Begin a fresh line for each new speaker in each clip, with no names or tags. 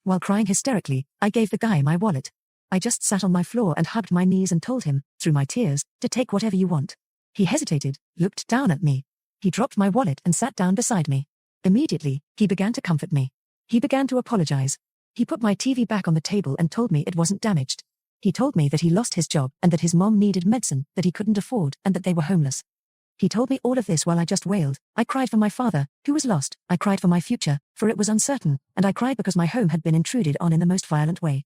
While crying hysterically, I gave the guy my wallet. I just sat on my floor and hugged my knees and told him, through my tears, to take whatever you want. He hesitated, looked down at me. He dropped my wallet and sat down beside me. Immediately, he began to comfort me. He began to apologize. He put my TV back on the table and told me it wasn't damaged. He told me that he lost his job and that his mom needed medicine that he couldn't afford and that they were homeless. He told me all of this while I just wailed. I cried for my father, who was lost. I cried for my future, for it was uncertain, and I cried because my home had been intruded on in the most violent way.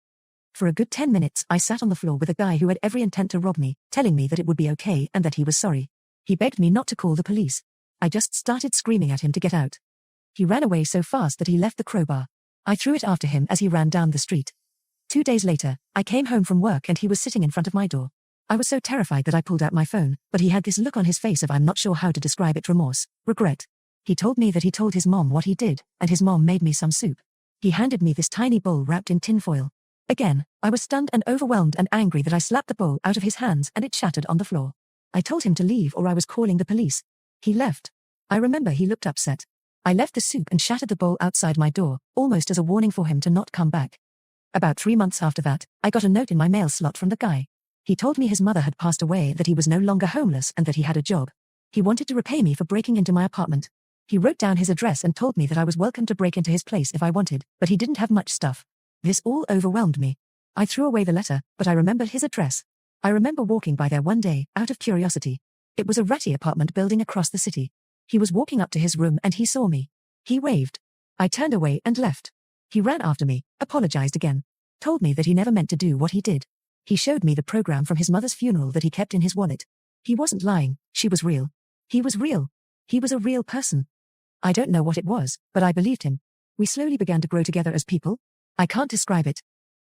For a good 10 minutes I sat on the floor with a guy who had every intent to rob me, telling me that it would be okay and that he was sorry. He begged me not to call the police. I just started screaming at him to get out. He ran away so fast that he left the crowbar. I threw it after him as he ran down the street. 2 days later, I came home from work and he was sitting in front of my door. I was so terrified that I pulled out my phone, but he had this look on his face of I'm not sure how to describe it, remorse, regret. He told me that he told his mom what he did, and his mom made me some soup. He handed me this tiny bowl wrapped in tin foil. Again, I was stunned and overwhelmed and angry that I slapped the bowl out of his hands and it shattered on the floor. I told him to leave or I was calling the police. He left. I remember he looked upset. I left the soup and shattered the bowl outside my door, almost as a warning for him to not come back. About 3 months after that, I got a note in my mail slot from the guy. He told me his mother had passed away, that he was no longer homeless and that he had a job. He wanted to repay me for breaking into my apartment. He wrote down his address and told me that I was welcome to break into his place if I wanted, but he didn't have much stuff. This all overwhelmed me. I threw away the letter, but I remembered his address. I remember walking by there one day, out of curiosity. It was a ratty apartment building across the city. He was walking up to his room and he saw me. He waved. I turned away and left. He ran after me, apologized again, told me that he never meant to do what he did. He showed me the program from his mother's funeral that he kept in his wallet. He wasn't lying, she was real. He was real. He was a real person. I don't know what it was, but I believed him. We slowly began to grow together as people. I can't describe it.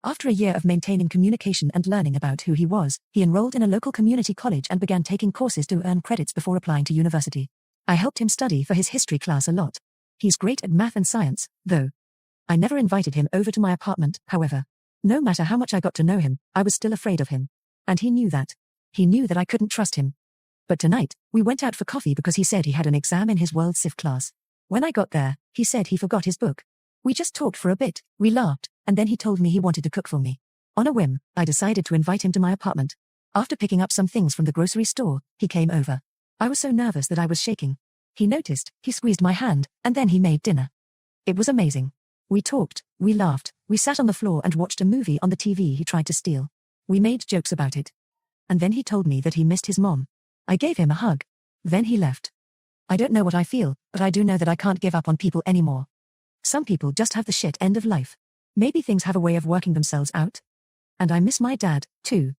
After a year of maintaining communication and learning about who he was, he enrolled in a local community college and began taking courses to earn credits before applying to university. I helped him study for his history class a lot. He's great at math and science, though. I never invited him over to my apartment, however. No matter how much I got to know him, I was still afraid of him. And he knew that. He knew that I couldn't trust him. But tonight, we went out for coffee because he said he had an exam in his World Civ class. When I got there, he said he forgot his book. We just talked for a bit, we laughed, and then he told me he wanted to cook for me. On a whim, I decided to invite him to my apartment. After picking up some things from the grocery store, he came over. I was so nervous that I was shaking. He noticed, he squeezed my hand, and then he made dinner. It was amazing. We talked, we laughed, we sat on the floor and watched a movie on the TV he tried to steal. We made jokes about it. And then he told me that he missed his mom. I gave him a hug. Then he left. I don't know what I feel, but I do know that I can't give up on people anymore. Some people just have the shit end of life. Maybe things have a way of working themselves out. And I miss my dad, too.